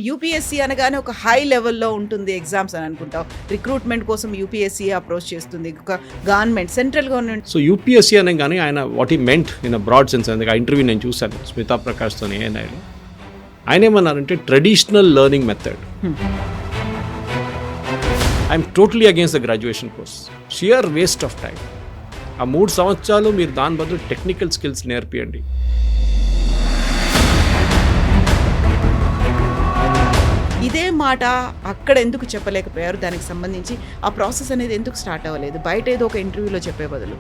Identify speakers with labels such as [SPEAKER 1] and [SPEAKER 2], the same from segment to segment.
[SPEAKER 1] UPSC అనగానే ఒక high లెవెల్లో ఉంటుంది ఎగ్జామ్స్ అని అనుకుంటాం. రిక్రూట్మెంట్ కోసం యూపీఎస్సీ అప్రోచ్ చేస్తుంది, ఒక government central government.
[SPEAKER 2] So UPSC అనే కానీ ఆయన what he meant in a broad sense. అందుకే ఆ ఇంటర్వ్యూ నేను చూశాను స్మితా ప్రకాష్తో ఏఎన్ఐలో. ఆయన ఏమన్నారంటే traditional learning method. I'm totally against the graduation course. Sheer waste of time. ఆ 3 సంవత్సరాలు మీరు దాని బదులు టెక్నికల్ స్కిల్స్ నేర్పియండి.
[SPEAKER 1] ఇదే మాట అక్కడ ఎందుకు చెప్పలేకపోయారు? దానికి సంబంధించి ఆ ప్రాసెస్ అనేది ఎందుకు స్టార్ట్ అవ్వలేదు? బయట ఏదో ఒక ఇంటర్వ్యూలో చెప్పే బదులు.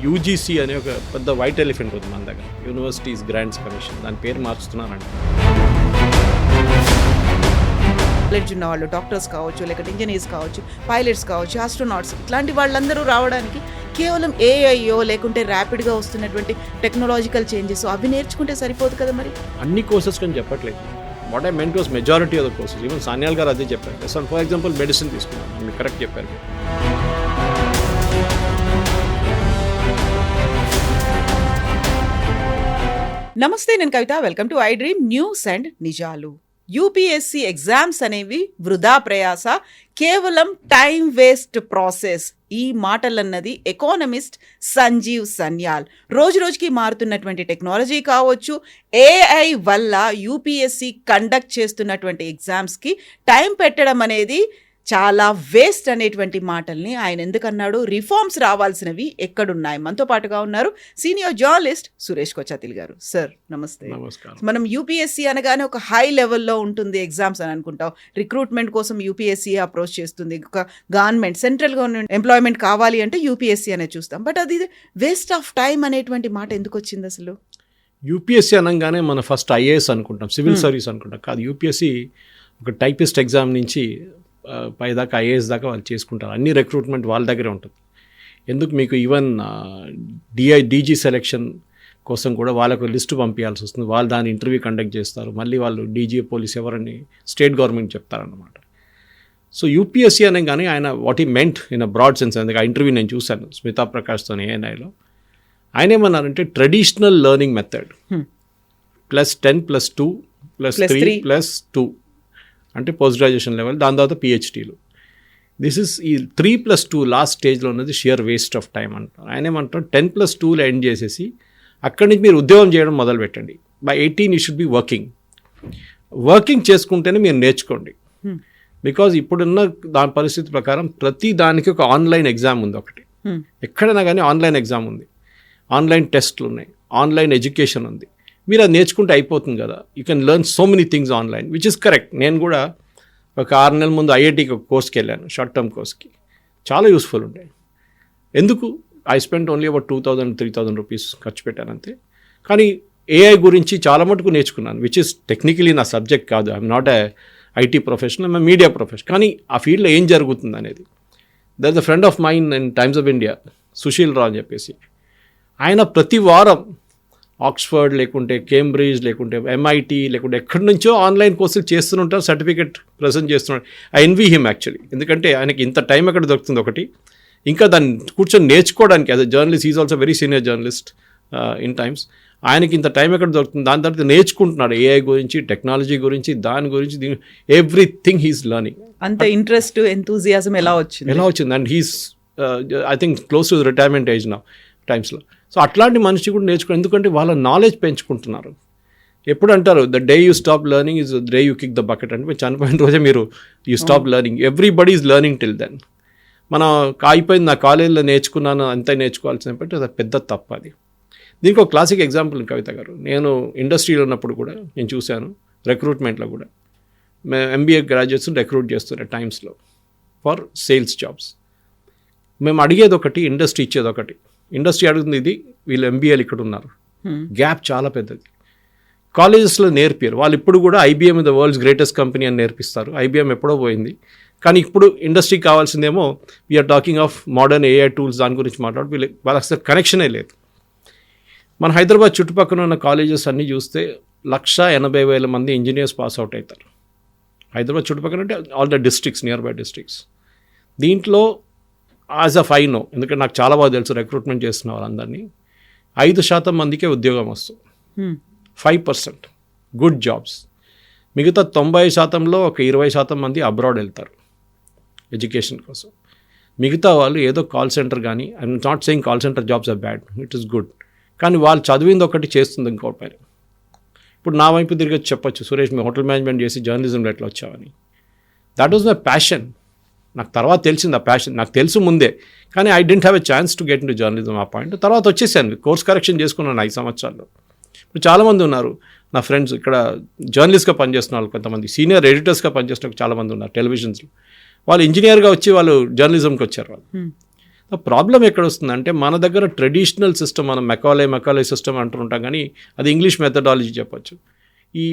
[SPEAKER 2] యూజీసీ అనే ఒక పెద్ద వైట్ ఎలిఫెంట్ ఉంది మన దగ్గర, యూనివర్సిటీస్ గ్రాంట్స్ కమిషన్. దాని పేరు మార్చుతున్నారండి.
[SPEAKER 1] నాలెడ్జ్ ఉన్న వాళ్ళు డాక్టర్స్ కావచ్చు, లేకపోతే ఇంజనీర్స్ కావచ్చు, పైలట్స్ కావచ్చు, ఆస్ట్రోనాట్స్, ఇట్లాంటి వాళ్ళందరూ రావడానికి కేవలం ఏఐయో లేకుంటే ర్యాపిడ్గా వస్తున్నటువంటి టెక్నాలజికల్ చేంజెస్ అవి నేర్చుకుంటే సరిపోదు కదా మరి?
[SPEAKER 2] అన్ని కోర్సెస్ కానీ చెప్పట్లేదు. What I meant was majority of the courses. Even Sanyal గారు అదే చెప్పారు. సో ఫర్ ఎగ్జాంపుల్ మెడిసిన్ తీసుకున్నాను, మీరు కరెక్ట్ చెప్పారు.
[SPEAKER 1] నమస్తే, నేను Kavitha. Welcome to I dream news and నిజాలు. యూపీఎస్సీ ఎగ్జామ్స్ అనేవి వృధా ప్రయాస, కేవలం టైం వేస్ట్ ప్రాసెస్. ఈ మాటలన్నది ఎకానమిస్ట్ సంజీవ్ సన్యాల్. రోజు రోజుకి మారుతున్నటువంటి టెక్నాలజీ కావచ్చు, ఏఐ వల్ల యూపీఎస్సీ కండక్ట్ చేస్తున్నటువంటి ఎగ్జామ్స్కి టైం పెట్టడం అనేది చాలా వేస్ట్ అనేటువంటి మాటల్ని ఆయన ఎందుకన్నాడు? రిఫార్మ్స్ రావాల్సినవి ఎక్కడున్నాయి? మనతో పాటుగా ఉన్నారు సీనియర్ జర్నలిస్ట్ సురేష్ కొచ్చాతిల్ గారు. సార్ నమస్తే. మనం యూపీఎస్సీ అనగానే ఒక హై లెవెల్లో ఉంటుంది ఎగ్జామ్స్ అని అనుకుంటాం. రిక్రూట్మెంట్ కోసం యూపీఎస్సీ అప్రోచ్ చేస్తుంది, ఒక గవర్నమెంట్ సెంట్రల్ గవర్నమెంట్ ఎంప్లాయ్మెంట్ కావాలి అంటే యూపీఎస్సీ అనే చూస్తాం. బట్ అది వేస్ట్ ఆఫ్ టైం అనేటువంటి మాట ఎందుకు వచ్చింది అసలు?
[SPEAKER 2] యూపీఎస్సీ అనగానే మనం ఫస్ట్ ఐఏఎస్ అనుకుంటాం, సివిల్ సర్వీస్ అనుకుంటాం. కాదు, యూపీఎస్సీ ఒక టైపిస్ట్ ఎగ్జామ్ నుంచి పైదాకా ఐఏఎస్ దాకా వాళ్ళు చేసుకుంటారు. అన్ని రిక్రూట్మెంట్ వాళ్ళ దగ్గరే ఉంటుంది. ఎందుకు మీకు ఈవెన్ డీజీ సెలెక్షన్ కోసం కూడా వాళ్ళకు లిస్టు పంపించాల్సి వస్తుంది. వాళ్ళు దాని ఇంటర్వ్యూ కండక్ట్ చేస్తారు. మళ్ళీ వాళ్ళు డీజీ పోలీస్ ఎవరని స్టేట్ గవర్నమెంట్ చెప్తారన్నమాట. సో యూపీఎస్సీ అనే కానీ ఆయన what he meant in a broad sense. అందుకే ఆ ఇంటర్వ్యూ నేను చూశాను స్మితా ప్రకాష్తో ఏఎన్ఐలో. ఆయన ఏమన్నారంటే ట్రెడిషనల్ లెర్నింగ్ మెథడ్ +10 +2 +3 +2 అంటే పోస్ట్ గ్రాడ్యుయేషన్ లెవెల్, దాని తర్వాత పిహెచ్డీలు. దిస్ ఇస్ ఈ 3+2 లాస్ట్ స్టేజ్లో ఉన్నది షియర్ వేస్ట్ ఆఫ్ టైం అంటారు. ఆయన ఏమంటారు 10+2లో ఎండ్ చేసేసి అక్కడి నుంచి మీరు ఉద్యోగం చేయడం మొదలు పెట్టండి. By 18 you should be working చేసుకుంటేనే మీరు నేర్చుకోండి. బికాజ్ ఇప్పుడున్న దాని పరిస్థితి ప్రకారం ప్రతి దానికి ఒక ఆన్లైన్ ఎగ్జామ్ ఉంది. ఒకటి ఎక్కడైనా కానీ ఆన్లైన్ ఎగ్జామ్ ఉంది, ఆన్లైన్ టెస్ట్లు ఉన్నాయి, ఆన్లైన్ ఎడ్యుకేషన్ ఉంది. మీరు అది నేర్చుకుంటే అయిపోతుంది కదా. You can learn so many things online, which is correct. నేను కూడా ఒక 6 నెలల ముందు ఐఐటీకి ఒక కోర్స్కి వెళ్ళాను, షార్ట్ టర్మ్ కోర్స్కి. చాలా యూస్ఫుల్ ఉంటాయి. ఎందుకు? I spend only about 2,000-3,000 rupees ఖర్చు పెట్టాను అంతే. కానీ ఏఐ గురించి చాలా మటుకు నేర్చుకున్నాను, విచ్ ఇస్ టెక్నికలీ నా సబ్జెక్ట్ కాదు. I'm not a IT professional, I'm media professional. కానీ ఆ ఫీల్డ్లో ఏం జరుగుతుంది అనేది. There is a friend of mine in Times of India, Sushil Rao అని చెప్పేసి. ఆయన ప్రతి వారం ఆక్స్ఫర్డ్ లేకుంటే కేంబ్రిడ్జ్ లేకుంటే ఎంఐటీ లేకుంటే ఎక్కడి నుంచో ఆన్లైన్ కోర్సులు చేస్తుంటారు, సర్టిఫికేట్ ప్రజెంట్ చేస్తున్నాడు. I envy him actually. ఎందుకంటే ఆయనకి ఇంత టైం ఎక్కడ దొరుకుతుంది ఒకటి, ఇంకా దాన్ని కూర్చొని నేర్చుకోవడానికి. As a journalist, is also very senior journalist in times. ఆయనకి ఇంత టైం ఎక్కడ దొరుకుతుంది? దాని తర్వాత నేర్చుకుంటున్నాడు ఏఐ గురించి, టెక్నాలజీ గురించి, దాని గురించి, ఎవ్రీథింగ్ హీస్ లర్నింగ్.
[SPEAKER 1] అంత ఇంట్రెస్ట్, ఎంతూజియాజం ఎలా వచ్చింది?
[SPEAKER 2] And he's I think close to retirement age now టైమ్స్లో. సో అట్లాంటి మనిషి కూడా నేర్చుకుని, ఎందుకంటే వాళ్ళ నాలెడ్జ్ పెంచుకుంటున్నారు. ఎప్పుడు అంటారు the day you stop learning is the day you kick the bucket. అంటే మీరు చనిపోయిన రోజే మీరు you stop learning. Everybody is learning till then. మనం అయిపోయింది, నా కాలేజీలో నేర్చుకున్నాను అంతే నేర్చుకోవాల్సినప్పటి అది పెద్ద తప్పు. అది దీనికి ఒక క్లాసిక్ ఎగ్జాంపుల్ కవిత గారు. నేను ఇండస్ట్రీలో ఉన్నప్పుడు కూడా నేను చూశాను, రిక్రూట్మెంట్లో కూడా మేము ఎంబీఏ గ్రాడ్యుయేట్స్ రిక్రూట్ చేస్తున్నారు టైమ్స్లో ఫర్ సేల్స్ జాబ్స్. మేము అడిగేది ఒకటి, ఇండస్ట్రీ ఇచ్చేది ఒకటి. ఇండస్ట్రీ అడుగుతుంది ఇది, వీళ్ళు ఎంబీఏలు ఇక్కడ ఉన్నారు. గ్యాప్ చాలా పెద్దది. కాలేజెస్లో నేర్పారు. వాళ్ళు ఇప్పుడు కూడా IBM the world's greatest company అని నేర్పిస్తారు. ఐబీఎం ఎప్పుడో పోయింది. కానీ ఇప్పుడు ఇండస్ట్రీకి కావాల్సిందేమో we are talking of modern AI tools, దాని గురించి మాట్లాడు. వాళ్ళకి అసలు కనెక్షనే లేదు. మన హైదరాబాద్ చుట్టుపక్కల ఉన్న కాలేజెస్ అన్నీ చూస్తే 180,000 మంది ఇంజనీర్స్ పాస్ అవుట్ అవుతారు. హైదరాబాద్ చుట్టుపక్కల అంటే all the districts, near by districts. దీంట్లో యాజ్ అ ఐ నో, ఎందుకంటే నాకు చాలా బాగా తెలుసు రిక్రూట్మెంట్ చేస్తున్న వాళ్ళందరినీ, 5% మందికే ఉద్యోగం వస్తుంది. 5% గుడ్ జాబ్స్. మిగతా 90%లో ఒక 20% మంది అబ్రాడ్ వెళ్తారు ఎడ్యుకేషన్ కోసం. మిగతా వాళ్ళు ఏదో కాల్ సెంటర్ కానీ, I'm not saying call centre jobs are bad, it is good, కానీ వాళ్ళు చదివింది ఒకటి చేస్తుంది ఇంకోటి పైన. ఇప్పుడు నా వైపు తిరిగి చెప్పొచ్చు, సురేష్ మీ హోటల్ మేనేజ్మెంట్ చేసి జర్నలిజంలో ఎట్లా వచ్చావని. That was my passion. నాకు తర్వాత తెలిసింది ఆ ప్యాషన్, నాకు తెలుసు ముందే, కానీ I didn't have a chance to get in to journalism ఆ పాయింట్. తర్వాత వచ్చేసాను, కోర్స్ కరెక్షన్ చేసుకున్నాను 5 సంవత్సరాల్లో. ఇప్పుడు చాలామంది ఉన్నారు నా ఫ్రెండ్స్ ఇక్కడ జర్నలిస్ట్గా పనిచేస్తున్న వాళ్ళు, కొంతమంది సీనియర్ ఎడిటర్స్గా పనిచేస్తున్న చాలామంది ఉన్నారు టెలివిజన్స్లో. వాళ్ళు ఇంజనీర్గా వచ్చి వాళ్ళు జర్నలిజంకి వచ్చారు. వాళ్ళు ప్రాబ్లం ఎక్కడ వస్తుందంటే మన దగ్గర ట్రెడిషనల్ సిస్టమ్, మనం మెకాలే సిస్టమ్ అంటుంటాం, కానీ అది ఇంగ్లీష్ మెథడాలజీ చెప్పొచ్చు. ఈ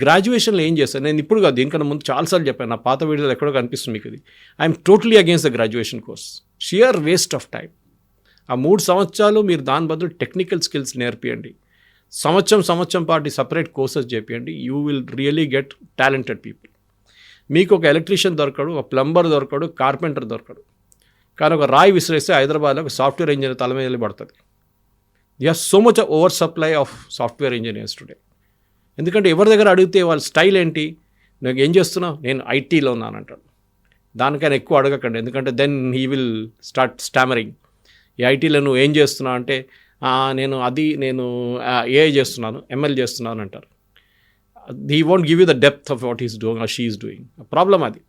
[SPEAKER 2] గ్రాడ్యుయేషన్లో ఏం చేస్తాను నేను ఇప్పుడు కాదు, దీనికన్నా ముందు చాలాసార్లు చెప్పాను, నా పాత వీడియోలో ఎక్కడో కనిపిస్తుంది మీకు ఇది. I'm totally against the graduation course, sheer waste of time. ఆ 3 సంవత్సరాలు మీరు దాని బదులు టెక్నికల్ స్కిల్స్ నేర్పియండి, సంవత్సరం పాటు సపరేట్ కోర్సెస్ చేపియండి. You will really get talented people. మీకు ఒక ఎలక్ట్రీషియన్ దొరకడు, ఒక ప్లంబర్ దొరకడు, కార్పెంటర్ దొరకడు, కానీ ఒక రాయి విసిరేస్తే హైదరాబాద్లో ఒక సాఫ్ట్వేర్ ఇంజనీర్ తల మీద పడుతుంది. They are so much over supply of software engineers today. ఎందుకంటే ఎవరి దగ్గర అడిగితే వాళ్ళ స్టైల్ ఏంటి, నువ్వు ఏం చేస్తున్నావు, నేను ఐటీలో ఉన్నాను అంటాడు. దానికైనా ఎక్కువ అడగకండి, ఎందుకంటే then he will start stammering. ఈ ఐటీలో నువ్వు ఏం చేస్తున్నావు అంటే నేను ఏఐ చేస్తున్నాను, ఎంఎల్ చేస్తున్నాను అంటారు. He won't give you the depth of what is doing or she is doing. Problem అది,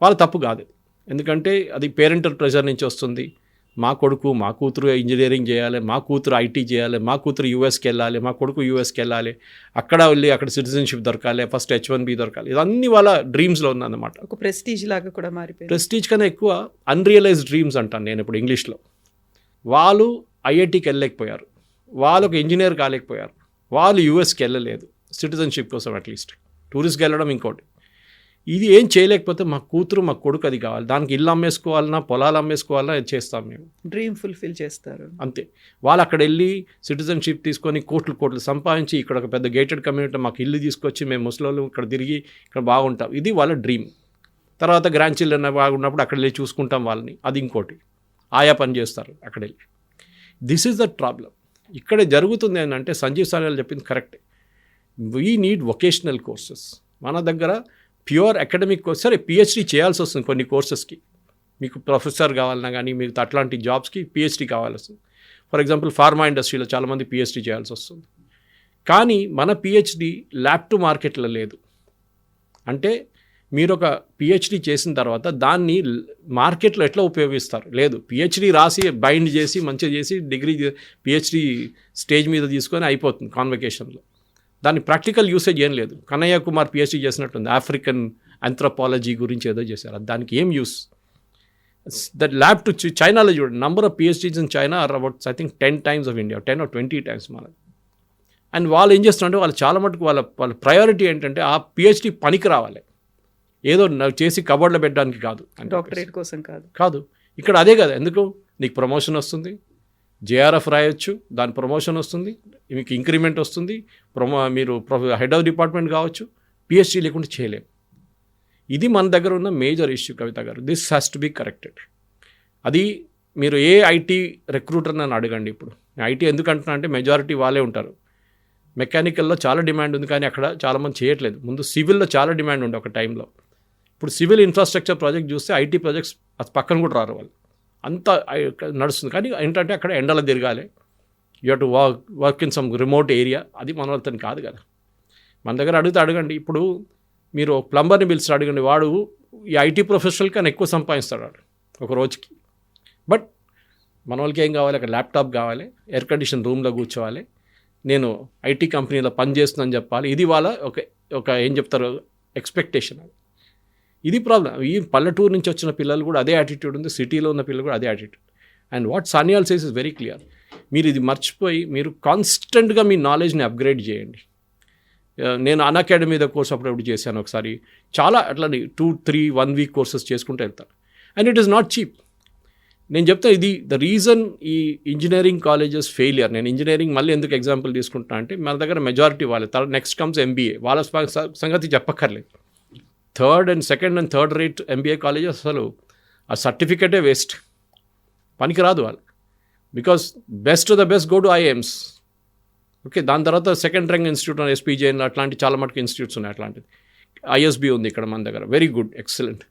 [SPEAKER 2] వాళ్ళ తప్పు కాదు, ఎందుకంటే అది పేరెంటల్ ప్రెషర్ నుంచి వస్తుంది. మా కొడుకు మా కూతురు ఇంజనీరింగ్ చేయాలి, మా కూతురు ఐటీ చేయాలి, మా కూతురు యూఎస్కి వెళ్ళాలి, మా కొడుకు యూఎస్కి వెళ్ళాలి, అక్కడ వెళ్ళి అక్కడ సిటిజన్షిప్ దొరకాలి, ఫస్ట్ H1B దొరకాలి, ఇదన్నీ వాళ్ళ డ్రీమ్స్లో ఉందన్నమాట.
[SPEAKER 1] ఒక ప్రెస్టీజ్ లాగా కూడా మారిపోయింది.
[SPEAKER 2] ప్రెస్టీజ్ కన్నా ఎక్కువ అన్రియలైజ్డ్ డ్రీమ్స్ అంటాను నేను ఇప్పుడు ఇంగ్లీష్లో. వాళ్ళు ఐఐటీకి వెళ్ళలేకపోయారు, వాళ్ళు ఒక ఇంజనీర్ కాలేకపోయారు, వాళ్ళు యూఎస్కి వెళ్ళలేదు సిటిజన్షిప్ కోసం, అట్లీస్ట్ టూరిస్ట్కి వెళ్ళడం ఇంకోటి. ఇది ఏం చేయలేకపోతే మా కూతురు మా కొడుకు అది కావాలి, దానికి ఇల్లు అమ్మేసుకోవాలన్నా పొలాలు అమ్మేసుకోవాలన్నా అది చేస్తాం మేము.
[SPEAKER 1] డ్రీమ్ ఫుల్ఫిల్ చేస్తారు
[SPEAKER 2] అంతే. వాళ్ళు అక్కడ వెళ్ళి సిటిజన్షిప్ తీసుకొని కోట్లు సంపాదించి ఇక్కడ ఒక పెద్ద గేటెడ్ కమ్యూనిటీ మాకు ఇల్లు తీసుకొచ్చి మేము ముసలోళ్ళు ఇక్కడ తిరిగి ఇక్కడ బాగుంటాం, ఇది వాళ్ళ డ్రీమ్. తర్వాత గ్రాండ్ చిల్డ్రన్ బాగున్నప్పుడు అక్కడ వెళ్ళి చూసుకుంటాం వాళ్ళని, అది ఇంకోటి. ఆయా పని చేస్తారు అక్కడ వెళ్ళి. This is the problem. ఇక్కడ జరుగుతుంది ఏంటంటే సంజీవ్ సానియాల్ చెప్పింది కరెక్టే. We need vocational courses. మన దగ్గర ప్యూర్ అకాడమిక్ కోర్స్, సరే పిహెచ్డీ చేయాల్సి వస్తుంది కొన్ని కోర్సెస్కి, మీకు ప్రొఫెసర్ కావాలన్నా కానీ మీకు అట్లాంటి జాబ్స్కి పిహెచ్డీ కావాల్సి వస్తుంది. ఫర్ ఎగ్జాంపుల్ ఫార్మా ఇండస్ట్రీలో చాలామంది పిహెచ్డీ చేయాల్సి వస్తుంది, కానీ మన పిహెచ్డీ ల్యాబ్ టు మార్కెట్లో లేదు. అంటే మీరు ఒక పిహెచ్డీ చేసిన తర్వాత దాన్ని మార్కెట్లో ఎట్లా ఉపయోగిస్తారు, లేదు. పిహెచ్డీ రాసి బైండ్ చేసి మంచిగా చేసి డిగ్రీ పిహెచ్డీ స్టేజ్ మీద తీసుకొని అయిపోతుంది కాన్వకేషన్లో, దాని ప్రాక్టికల్ యూసేజ్ ఏం లేదు. కన్నయ్య కుమార్ పిహెచ్డీ చేసినట్టుంది, ఆఫ్రికన్ ఆంథ్రోపాలజీ గురించి ఏదో చేశారు, దానికి ఏం యూస్. దట్ ల్యాబ్ టు చైనాలో చూడండి, number of PhDs in China are about I think 10 times of India, 10 or 20 times మనది. అండ్ వాళ్ళు ఏం చేస్తున్నారంటే వాళ్ళు చాలా మటుకు వాళ్ళ ప్రయారిటీ ఏంటంటే ఆ పిహెచ్డీ పనికి రావాలి, ఏదో చేసి కబోర్డ్లో పెట్టడానికి కాదు,
[SPEAKER 1] డాక్టరేట్ కోసం
[SPEAKER 2] కాదు. ఇక్కడ అదే కదా, ఎందుకు నీకు ప్రమోషన్ వస్తుంది, జేఆర్ఎఫ్ రాయొచ్చు, దాని ప్రమోషన్ వస్తుంది, మీకు ఇంక్రిమెంట్ వస్తుంది, మీరు హెడ్ ఆఫ్ డిపార్ట్మెంట్ కావచ్చు, పిహెచ్డీ లేకుండా చేయలేము. ఇది మన దగ్గర ఉన్న మేజర్ ఇష్యూ కవిత గారు. This has to be corrected. అది మీరు ఏ ఐటీ రిక్రూటర్ నన్ను అడగండి. ఇప్పుడు ఐటీ ఎందుకు అంటున్నా అంటే మెజారిటీ వాళ్ళే ఉంటారు. మెకానికల్లో చాలా డిమాండ్ ఉంది, కానీ అక్కడ చాలామంది చేయట్లేదు. ముందు సివిల్లో చాలా డిమాండ్ ఉండే ఒక టైంలో. ఇప్పుడు సివిల్ ఇన్ఫ్రాస్ట్రక్చర్ ప్రాజెక్ట్ చూస్తే ఐటీ ప్రాజెక్ట్స్ అది పక్కన కూడా రారు వాళ్ళు, అంతా నడుస్తుంది. కానీ ఏంటంటే అక్కడ ఎండలో తిరగాలి, you have to work in some remote area, అది మన వాళ్ళతో కాదు కదా. మన దగ్గర అడగండి, ఇప్పుడు మీరు ప్లంబర్ని పిలిచి అడగండి, వాడు ఈ ఐటీ ప్రొఫెషనల్ కన్నా ఎక్కువ సంపాదిస్తాడు వాడు ఒక రోజుకి. బట్ మన వాళ్ళకి ఏం కావాలి, అక్కడ ల్యాప్టాప్ కావాలి, ఎయిర్ కండిషన్ రూమ్లో కూర్చోవాలి, నేను ఐటీ కంపెనీలో పనిచేస్తుందని చెప్పాలి. ఇది వాళ్ళ ఒక ఏం చెప్తారు ఎక్స్పెక్టేషన్. ఇది ప్రాబ్లం. ఈ పల్లెటూరు నుంచి వచ్చిన పిల్లలు కూడా అదే యాటిట్యూడ్ ఉంది, సిటీలో ఉన్న పిల్లలు కూడా అదే attitude. And what Sanyal says is very clear. మీరు ఇది మర్చిపోయి మీరు కాన్స్టెంట్గా మీ నాలెడ్జ్ని అప్గ్రేడ్ చేయండి. నేను అన్అకాడమీ మీద కోర్స్ అప్పుడప్పుడు చేశాను ఒకసారి, చాలా అట్లా 2-3 1 week కోర్సెస్ చేసుకుంటూ వెళ్తాను. And it is not cheap. నేను చెప్తా, ఇది ద రీజన్ ఈ ఇంజనీరింగ్ కాలేజెస్ ఫెయిలియర్. నేను ఇంజనీరింగ్ మళ్ళీ ఎందుకు ఎగ్జాంపుల్ తీసుకుంటున్నా అంటే మన దగ్గర మెజారిటీ వాళ్ళే, నెక్స్ట్ కమ్స్ ఎంబీఏ, వాళ్ళ సంగతి చెప్పక్కర్లేదు. 3rd and 2nd and 3rd rate MBA colleges అసలు ఆ సర్టిఫికేటే వేస్ట్, పనికిరాదు వాళ్ళు. Because best the best go to IIMs. Okay, దాని తర్వాత 2nd ర్యాంక్ ఇన్స్టిట్యూట్ ఎస్పీజేఎన్ అట్లాంటి చాలా మటుకు ఇన్స్టిట్యూట్స్ ఉన్నాయి అట్లాంటిది. ఐఎస్బి ఉంది ఇక్కడ మన దగ్గర, వెరీ గుడ్, ఎక్సలెంట్.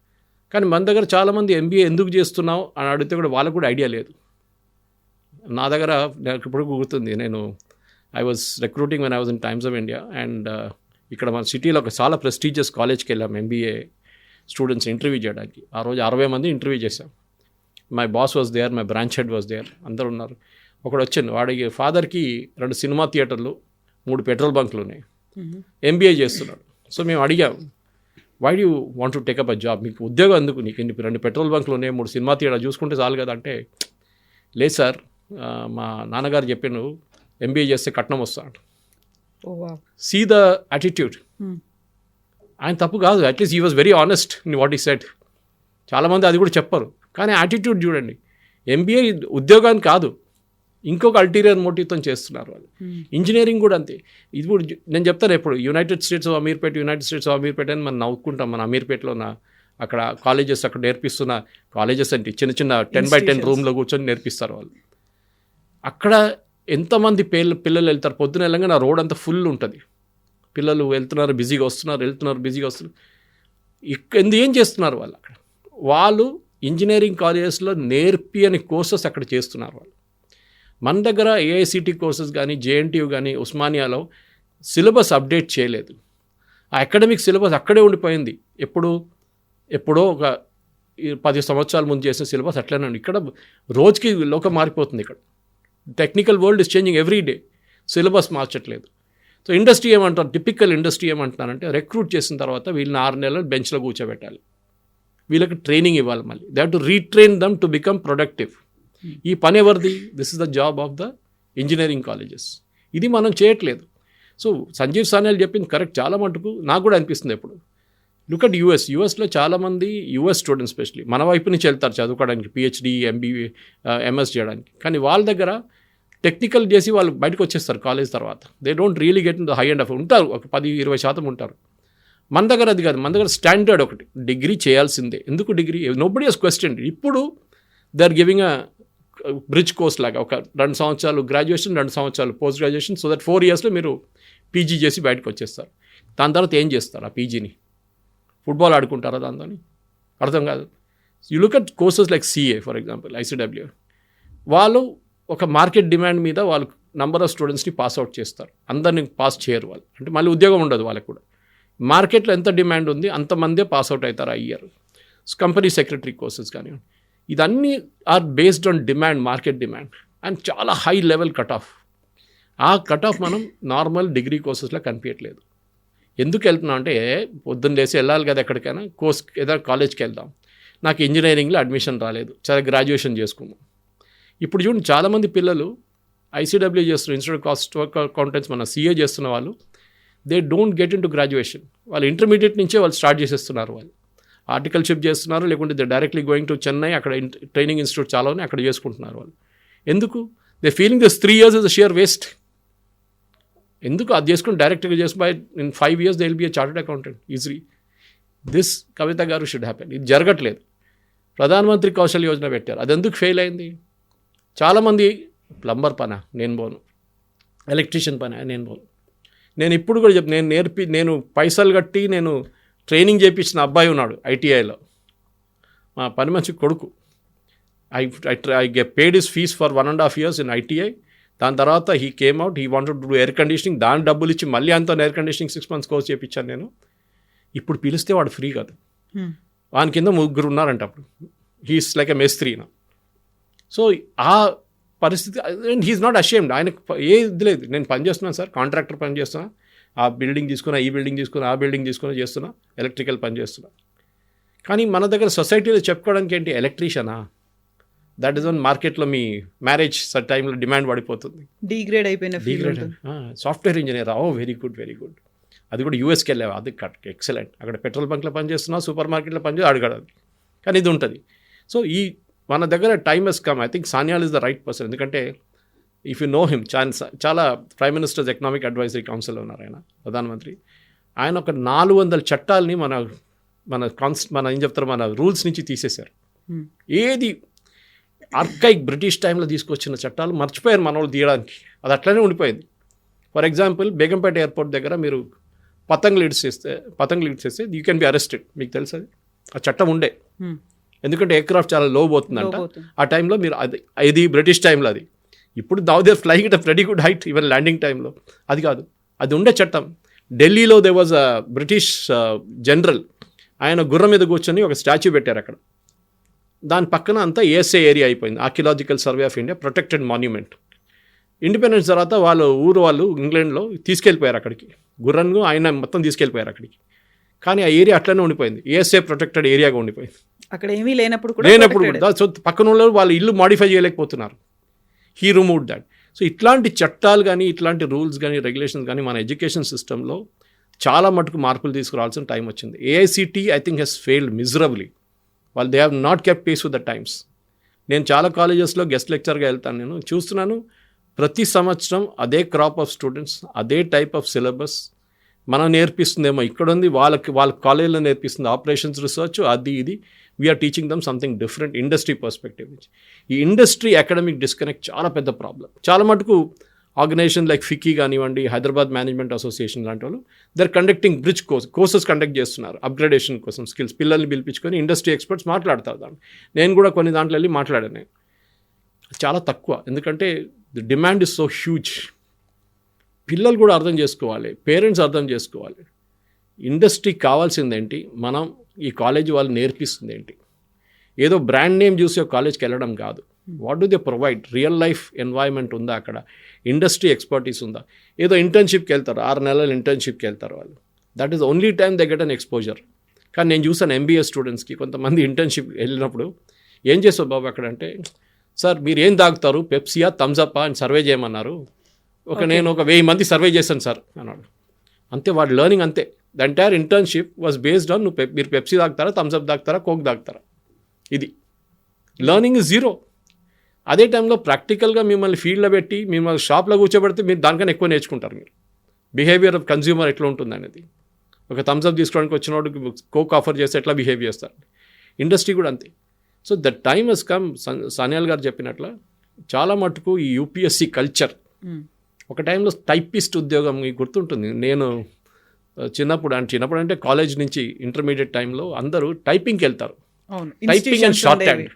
[SPEAKER 2] కానీ మన దగ్గర చాలామంది ఎంబీఏ ఎందుకు చేస్తున్నావు అని అడిగితే కూడా వాళ్ళకు కూడా ఐడియా లేదు. నా దగ్గర నాకు ఇప్పుడు గుర్తుంది, నేను I was recruiting when I was in Times of India and ఇక్కడ మన సిటీలో ఒక చాలా ప్రెస్టీజియస్ కాలేజ్కి వెళ్ళాం ఎంబీఏ స్టూడెంట్స్ ఇంటర్వ్యూ చేయడానికి. ఆ రోజు 60 మంది ఇంటర్వ్యూ చేశాం. My boss was there, my branch head was there, అందరు ఉన్నారు. ఒకడు వచ్చాను, వాడికి ఫాదర్కి 2 సినిమా థియేటర్లు, 3 పెట్రోల్ బంకులు ఉన్నాయి, ఎంబీఏ చేస్తున్నాడు. సో మేము అడిగాం, why do want to take up a job, మీకు ఉద్యోగం ఎందుకు, నీకు 2 పెట్రోల్ బంకులు ఉన్నాయి, 3 సినిమా థియేటర్ చూసుకుంటే చాలు కదా అంటే, లేదు సార్ మా నాన్నగారు చెప్పాను ఎంబీఏ చేస్తే కట్నం వస్తాడు. See the attitude. ఆయన తప్పు కాదు, at least he was very honest in what he said. చాలామంది అది కూడా చెప్పరు, కానీ యాటిట్యూడ్ చూడండి. ఎంబీఏ ఉద్యోగాన్ని కాదు, ఇంకొక అల్టీరియర్ మోటివ్తో చేస్తున్నారు వాళ్ళు. ఇంజనీరింగ్ కూడా అంతే. ఇది కూడా నేను చెప్తాను ఎప్పుడు, యునైటెడ్ స్టేట్స్ ఆఫ్ అమీర్పేట అని మనం నవ్వుకుంటాం. మన అమీర్పేటలో అక్కడ కాలేజెస్ అక్కడ నేర్పిస్తున్న కాలేజెస్ అంటే చిన్న 10x10 రూమ్లో కూర్చొని నేర్పిస్తారు వాళ్ళు. అక్కడ ఎంతమంది పిల్లలు వెళ్తారు, పొద్దున వెళ్ళగా నా రోడ్ అంతా ఫుల్ ఉంటుంది, పిల్లలు వెళ్తున్నారు బిజీగా వస్తున్నారు. ఏం చేస్తున్నారు వాళ్ళు అక్కడ? వాళ్ళు ఇంజనీరింగ్ కాలేజెస్లో నేర్పియని కోర్సెస్ అక్కడ చేస్తున్నారు వాళ్ళు. మన దగ్గర ఏఐసిటి కోర్సెస్ కానీ, జేఎన్టీయూ కానీ, ఉస్మానియాలో సిలబస్ అప్డేట్ చేయలేదు. ఆ అకాడమిక్ సిలబస్ అక్కడే ఉండిపోయింది. ఎప్పుడో ఒక 10 సంవత్సరాల ముందు చేసిన సిలబస్ అట్లనే ఉంది. ఇక్కడ రోజుకి లోకం మారిపోతుంది. ఇక్కడ technical world is changing every day, syllabus మార్చట్లేదు. సో ఇండస్ట్రీ ఏమంటారు, టిపికల్ ఇండస్ట్రీ ఏమంటున్నారంటే, రిక్రూట్ చేసిన తర్వాత వీళ్ళని 6 నెలలు బెంచ్లో కూర్చోబెట్టాలి, వీళ్ళకి ట్రైనింగ్ ఇవ్వాలి, మళ్ళీ they have to retrain them to become productive. ఈ పని ఎవరిది? This is the job of the engineering colleges. ఇది మనం చేయట్లేదు. సో సంజీవ్ సాన్యాల్ చెప్పింది కరెక్ట్, చాలా మటుకు నాకు కూడా అనిపిస్తుంది. ఎప్పుడు లుక్ అట్ యూఎస్లో చాలామంది యూఎస్ స్టూడెంట్స్ స్పెషల్లీ మన వైపు నుంచి వెళ్తారు చదువుకోవడానికి, పిహెచ్డి, ఎంబీఏ, ఎంఎస్ చేయడానికి. కానీ వాళ్ళ దగ్గర టెక్నికల్ చేసి వాళ్ళు బయటకు వచ్చేస్తారు కాలేజ్ తర్వాత. They don't really get in the high and of. ఉంటారు ఒక 10-20% ఉంటారు. మన దగ్గర అది కాదు. మన దగ్గర స్టాండర్డ్ ఒకటి, డిగ్రీ చేయాల్సిందే. ఎందుకు డిగ్రీ? Nobody has question. ఇప్పుడు they are giving a bridge course లాగా, ఒక 2 సంవత్సరాలు గ్రాడ్యుయేషన్, 2 సంవత్సరాలు పోస్ట్ గ్రాడ్యుయేషన్, సో దట్ 4 ఇయర్స్లో మీరు పీజీ చేసి బయటకు వచ్చేస్తారు. దాని తర్వాత ఏం చేస్తారు? ఆ పీజీని ఫుట్బాల్ ఆడుకుంటారా దాంతో? అర్థం కాదు. You look at courses like CA for example, ICW, వాళ్ళు ఒక మార్కెట్ డిమాండ్ మీద వాళ్ళు నంబర్ ఆఫ్ స్టూడెంట్స్ని పాస్ అవుట్ చేస్తారు. అందరినీ పాస్ చేయరు వాళ్ళు, అంటే మళ్ళీ ఉద్యోగం ఉండదు వాళ్ళకు కూడా. మార్కెట్లో ఎంత డిమాండ్ ఉంది అంతమందే పాస్ అవుట్ అవుతారు ఆ ఇయర్. కంపెనీ సెక్రటరీ కోర్సెస్ కానివ్వండి, ఇదన్నీ are based on demand, market demand, and చాలా హై లెవెల్ కట్ ఆఫ్. ఆ కట్ ఆఫ్ మనం నార్మల్ డిగ్రీ కోర్సెస్లో కనిపించట్లేదు. ఎందుకు వెళ్తున్నాం అంటే, పొద్దున్న లేసి వెళ్ళాలి కదా ఎక్కడికైనా, ఏదైనా కాలేజ్కి వెళ్దాం, నాకు ఇంజనీరింగ్లో అడ్మిషన్ రాలేదు, చాలా గ్రాడ్యుయేషన్ చేసుకున్నాం. ఇప్పుడు చూడండి, చాలామంది పిల్లలు ఐసీడబ్ల్యూ చేస్తున్నారు, ఇన్స్టిట్యూట్ కాస్ట్ అకౌంటెంట్స్, మన సీఏ చేస్తున్న వాళ్ళు, they don't get in to graduation. వాళ్ళు ఇంటర్మీడియట్ నుంచే వాళ్ళు స్టార్ట్ చేసేస్తున్నారు. వాళ్ళు ఆర్టికల్షిప్ చేస్తున్నారు, లేకుంటే they directly going to Chennai, అక్కడ ట్రైనింగ్ ఇన్స్టిట్యూట్ చాలా ఉన్నాయి, అక్కడ చేసుకుంటున్నారు వాళ్ళు. ఎందుకు? They feeling this 3 years is a sheer waste. ఎందుకు? అది చేసుకుని డైరెక్ట్గా చేసి by in 5 years they will be a chartered accountant easily. This Kavitha గారు షుడ్ హ్యాపెన్. ఇది జరగట్లేదు. ప్రధానమంత్రి కౌశల్ యోజన పెట్టారు, అది ఎందుకు ఫెయిల్ అయింది? చాలామంది ప్లంబర్ పనా నేను పోను, ఎలక్ట్రీషియన్ పనా నేను పోను. నేను ఇప్పుడు కూడా నేను పైసలు కట్టి నేను ట్రైనింగ్ చేయించిన అబ్బాయి ఉన్నాడు ఐటీఐలో, మా పని మంచి కొడుకు. I paid his fees for 1.5 years in ITI. దాని తర్వాత he came out, he wanted to do air conditioning, దాని డబ్బులు ఇచ్చి మళ్ళీ అంతా ఎయిర్ కండిషనింగ్ 6 months కోర్స్ చేయించాను నేను. ఇప్పుడు పిలిస్తే వాడు ఫ్రీ కాదు, వాని కింద 3 ఉన్నారంట. అప్పుడు హీస్ లైక్ ఎ మేస్త్రీ నా. సో ఆ పరిస్థితి, అండ్ హీఈస్ నాట్ అషేమ్డ్. ఆయనకు ఏది లేదు, నేను పని చేస్తున్నాను సార్, కాంట్రాక్టర్ పని చేస్తున్నా, ఆ బిల్డింగ్ తీసుకున్నా, ఈ బిల్డింగ్ తీసుకున్నా, ఆ బిల్డింగ్ తీసుకున్నా చేస్తున్నా, ఎలక్ట్రికల్ పని చేస్తున్నా. కానీ మన దగ్గర సొసైటీలో చెప్పుకోవడానికి ఏంటి, ఎలక్ట్రీషియనా? దట్ ఈస్ వన్ మార్కెట్లో మీ మ్యారేజ్ టైంలో డిమాండ్ పడిపోతుంది,
[SPEAKER 1] డిగ్రేడ్ అయిపోయిన.
[SPEAKER 2] సాఫ్ట్వేర్ ఇంజనీర్, ఓ వెరీ గుడ్ వెరీ గుడ్. అది కూడా యూఎస్కి వెళ్ళావు, అది ఎక్సలెంట్. అక్కడ పెట్రోల్ బంక్లో పనిచేస్తున్నా, సూపర్ మార్కెట్లో పనిచేసి అడగడదు. కానీ ఇది ఉంటుంది. సో మన దగ్గర time has come. I think Sanyal is the right person. ఎందుకంటే ఇఫ్ యూ నో హిమ్, చాలా ప్రైమ్ మినిస్టర్స్ ఎకనామిక్ అడ్వైజరీ కౌన్సిల్లో ఉన్నారు ఆయన, ప్రధానమంత్రి. ఆయన ఒక 400 చట్టాలని మన ఏం చెప్తారు, మన రూల్స్ నుంచి తీసేశారు. ఏది ఆర్కైక్ బ్రిటిష్ టైంలో తీసుకొచ్చిన చట్టాలు మర్చిపోయారు మన వాళ్ళు తీయడానికి, అది అట్లనే ఉండిపోయింది. ఫర్ ఎగ్జాంపుల్, బేగంపేట ఎయిర్పోర్ట్ దగ్గర మీరు పతంగులు ఇడిచేస్తే యూ కెన్ బి అరెస్టెడ్. మీకు తెలుసు అది, ఆ చట్టం ఉండే. ఎందుకంటే ఎయిర్క్రాఫ్ట్ చాలా లో పోతుందంట ఆ టైంలో. మీరు అది బ్రిటిష్ టైంలో అది. ఇప్పుడు now they flying it a very good height even landing టైంలో. అది కాదు, అది ఉండే చట్టం. ఢిల్లీలో they was a British general, ఆయన గుర్రం మీద కూర్చొని ఒక స్టాచ్యూ పెట్టారు అక్కడ. దాని పక్కన అంతా ఏఎస్ఏ ఏరియా అయిపోయింది, archaeological survey of India protected monument. Independence తర్వాత వాళ్ళు ఇంగ్లాండ్లో తీసుకెళ్ళిపోయారు అక్కడికి, గుర్రంను ఆయన మొత్తం తీసుకెళ్ళిపోయారు అక్కడికి. కానీ ఆ ఏరియా అట్లనే ఉండిపోయింది, ఏఎస్ఏ ప్రొటెక్టెడ్ ఏరియాగా ఉండిపోయింది.
[SPEAKER 1] అక్కడ ఏమీ లేనప్పుడు
[SPEAKER 2] కూడా సో పక్కన వాళ్ళు ఇల్లు మాడిఫై చేయలేకపోతున్నారు. He removed that. సో ఇట్లాంటి చట్టాలు కానీ, ఇట్లాంటి రూల్స్ కానీ, రెగ్యులేషన్స్ కానీ మన ఎడ్యుకేషన్ సిస్టంలో చాలా మటుకు మార్పులు తీసుకురావాల్సిన టైం వచ్చింది. AICT I think he's failed miserably. వాళ్ళు they have not kept pace with the times. నేను చాలా కాలేజెస్లో గెస్ట్ లెక్చర్గా వెళ్తాను, నేను చూస్తున్నాను ప్రతి సంవత్సరం అదే క్రాప్ ఆఫ్ స్టూడెంట్స్, అదే టైప్ ఆఫ్ సిలబస్ మనం నేర్పిస్తుందేమో ఇక్కడ ఉంది, వాళ్ళ కాలేజీలో నేర్పిస్తుంది ఆపరేషన్స్ రీసెర్చ్ అది ఇది. We're teaching them something different industry perspective నుంచి. ఈ ఇండస్ట్రీ అకాడమిక్ డిస్కనెక్ట్ చాలా పెద్ద ప్రాబ్లం. చాలా మటుకు ఆర్గనైజేషన్ లైక్ ఫికీ కానివ్వండి, హైదరాబాద్ మేనేజ్మెంట్ అసోసియేషన్ లాంటి వాళ్ళు they're conducting bridge courses conduct చేస్తున్నారు అప్గ్రేడేషన్ కోసం స్కిల్స్. పిల్లల్ని పిలిపించుకొని ఇండస్ట్రీ ఎక్స్పర్ట్స్ మాట్లాడతారు దాన్ని. నేను కూడా కొన్ని దాంట్లో వెళ్ళి మాట్లాడాను. చాలా తక్కువ, ఎందుకంటే the demand is so huge. పిల్లలు కూడా అర్థం చేసుకోవాలి, పేరెంట్స్ అర్థం చేసుకోవాలి. ఇండస్ట్రీకి కావాల్సిందేంటి, మనం ఈ కాలేజీ వాళ్ళు నేర్పిస్తుంది ఏంటి. ఏదో బ్రాండ్ నేమ్ చూసి ఒక కాలేజ్కి వెళ్ళడం కాదు. What do they provide, real life environment ఉందా అక్కడ, ఇండస్ట్రీ ఎక్స్పర్టీస్ ఉందా. ఏదో ఇంటర్న్షిప్కి వెళ్తారు, 6 నెలలు ఇంటర్న్షిప్కి వెళ్తారు వాళ్ళు. That is only time they get an exposure. కానీ నేను చూసాను ఎంబీఏ స్టూడెంట్స్కి కొంతమంది ఇంటర్న్షిప్ వెళ్ళినప్పుడు ఏం చేస్తావు బాబు అక్కడ అంటే, సార్ మీరు ఏం తాగుతారు, పెప్సియా థమ్స్అప్పా అని సర్వే చేయమన్నారు. నేను ఒక 1000 మంది సర్వే చేశాను సార్ అన్నాడు. అంతే, వాడు లెర్నింగ్ అంతే. The entire internship was based on మీరు పెప్సీ తాగుతారా, థమ్స్అప్ తాగుతారా, కోక్ తాగుతారా. ఇది లెర్నింగ్ ఇస్ జీరో. అదే టైంలో ప్రాక్టికల్గా మిమ్మల్ని ఫీల్డ్లో పెట్టి మిమ్మల్ని షాప్లో కూర్చోబెడితే మీరు దానికన్నా ఎక్కువ నేర్చుకుంటారు. మీరు బిహేవియర్ ఆఫ్ కన్జ్యూమర్ ఎట్లా ఉంటుంది అనేది. ఒక థమ్స్అప్ తీసుకోవడానికి వచ్చినోడికి కోక్ ఆఫర్ చేస్తే ఎట్లా బిహేవ్ చేస్తారు. ఇండస్ట్రీ కూడా అంతే. So the time has come. Sanyal గారు చెప్పినట్ల చాలా మటుకు ఈ యూపీఎస్సీ కల్చర్. ఒక టైంలో టైపిస్ట్ ఉద్యోగం మీకు గుర్తుంటుంది. నేను చిన్నప్పుడు అంటే కాలేజ్ నుంచి ఇంటర్మీడియట్ టైంలో అందరూ టైపింగ్కి వెళ్తారు. Typing and short hand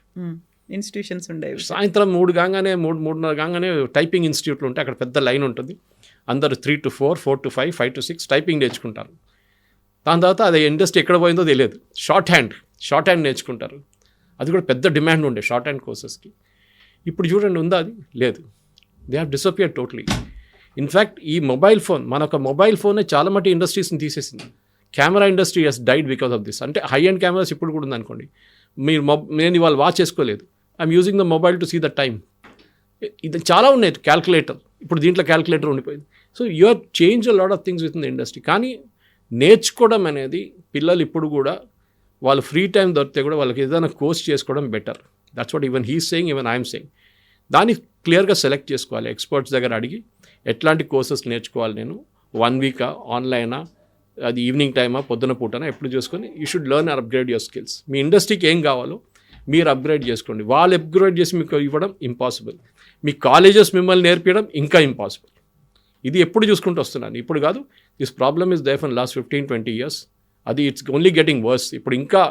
[SPEAKER 1] institutions ఉండేవి.
[SPEAKER 2] సాయంత్రం 3:30 కాగానే టైపింగ్ ఇన్స్టిట్యూట్లు ఉంటే అక్కడ పెద్ద లైన్ ఉంటుంది. అందరూ 3 to 4, 4 to 5, 5 to 6 టైపింగ్ నేర్చుకుంటారు. దాని తర్వాత అది ఇండస్ట్రీ ఎక్కడ పోయిందో తెలియదు. షార్ట్ హ్యాండ్ నేర్చుకుంటారు. అది కూడా పెద్ద డిమాండ్ ఉండే షార్ట్ హ్యాండ్ కోర్సెస్కి. ఇప్పుడు చూడండి, ఉందా అది? లేదు. They have disappeared totally. In fact ఈ మొబైల్ ఫోన్, మనొక మొబైల్ ఫోనే చాలా మట్టి ఇండస్ట్రీస్ని తీసేసింది. Camera industry has died because of this. అంటే హై అండ్ కెమెరాస్ ఇప్పుడు కూడా ఉందనుకోండి, నేను ఇవాళ వాచ్ చేసుకోలేదు, I'm using the mobile to see the time. ఇది చాలా ఉన్నాయి. క్యాల్కులేటర్, ఇప్పుడు దీంట్లో క్యాల్కులేటర్ ఉండిపోయింది. So you are change a lot of things with in the industry. కానీ నేర్చుకోవడం అనేది పిల్లలు ఇప్పుడు కూడా వాళ్ళు ఫ్రీ టైం దొరికితే కూడా వాళ్ళకి ఏదైనా కోర్స్ చేసుకోవడం better. That's what even he's saying, even I'm saying. దాన్ని క్లియర్గా సెలెక్ట్ చేసుకోవాలి. ఎక్స్పర్ట్స్ దగ్గర అడిగి ఎట్లాంటి కోర్సెస్ నేర్చుకోవాలి, నేను 1 వీకా, ఆన్లైనా, అది ఈవినింగ్ టైమా, పొద్దున పూటనా, ఎప్పుడు చూసుకొని you should learn and upgrade your skills. మీ ఇండస్ట్రీకి ఏం కావాలో మీరు అప్గ్రేడ్ చేసుకోండి. వాళ్ళు అప్గ్రేడ్ చేసి మీకు ఇవ్వడం ఇంపాసిబుల్. మీ కాలేజెస్ మిమ్మల్ని నేర్పించడం ఇంకా ఇంపాసిబుల్. ఇది ఎప్పుడు చూసుకుంటూ వస్తున్నాను, ఇప్పుడు కాదు. This problem is there for last 15-20 years. అది ఇట్స్ ఓన్లీ గెటింగ్ వర్స్. ఇప్పుడు ఇంకా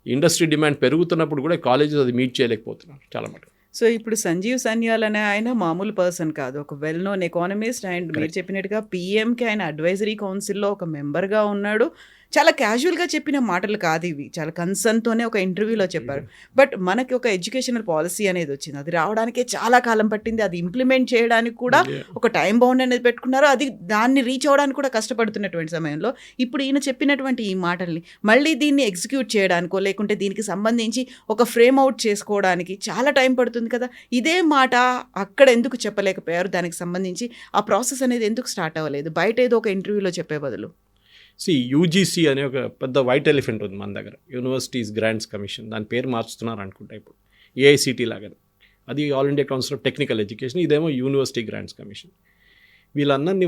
[SPEAKER 2] ఇండస్ట్రీ డిమాండ్ పెరుగుతున్నప్పుడు కూడా కాలేజెస్ అది మీట్ చేయలేకపోతున్నారు చాలా మటుకు.
[SPEAKER 1] సో ఇప్పుడు సంజీవ్ సన్యాల్ అనే ఆయన మామూలు పర్సన్ కాదు, ఒక వెల్ నోన్ ఎకానమిస్ట్. అండ్ మీరు చెప్పినట్టుగా పిఎంకి ఆయన అడ్వైజరీ కౌన్సిల్లో ఒక మెంబర్గా ఉన్నాడు. చాలా క్యాజువల్గా చెప్పిన మాటలు కాదు ఇవి, చాలా కన్సర్న్తోనే ఒక ఇంటర్వ్యూలో చెప్పారు. బట్ మనకి ఒక ఎడ్యుకేషనల్ పాలసీ అనేది వచ్చింది, అది రావడానికే చాలా కాలం పట్టింది. అది ఇంప్లిమెంట్ చేయడానికి కూడా ఒక టైం బౌండ్ అనేది పెట్టుకున్నారు. అది దాన్ని రీచ్ అవ్వడానికి కూడా కష్టపడుతున్నటువంటి సమయంలో ఇప్పుడు ఈయన చెప్పినటువంటి ఈ మాటల్ని మళ్ళీ దీన్ని ఎగ్జిక్యూట్ చేయడానికో లేకుంటే దీనికి సంబంధించి ఒక ఫ్రేమ్ అవుట్ చేసుకోవడానికి చాలా టైం పడుతుంది కదా. ఇదే మాట అక్కడ ఎందుకు చెప్పలేకపోయారు? దానికి సంబంధించి ఆ ప్రాసెస్ అనేది ఎందుకు స్టార్ట్ అవ్వలేదు? బయట ఏదో ఒక ఇంటర్వ్యూలో చెప్పే బదులు.
[SPEAKER 2] యూజీసీ అనే ఒక పెద్ద వైట్ ఎలిఫెంట్ ఉంది మన దగ్గర, యూనివర్సిటీస్ గ్రాంట్స్ కమిషన్. దాని పేరు మార్చుతున్నారు అనుకుంటా ఇప్పుడు, ఏఐసిటీ లాగానే. అది all India council of technical education, ఇదేమో యూనివర్సిటీ గ్రాంట్స్ కమిషన్. వీళ్ళందరినీ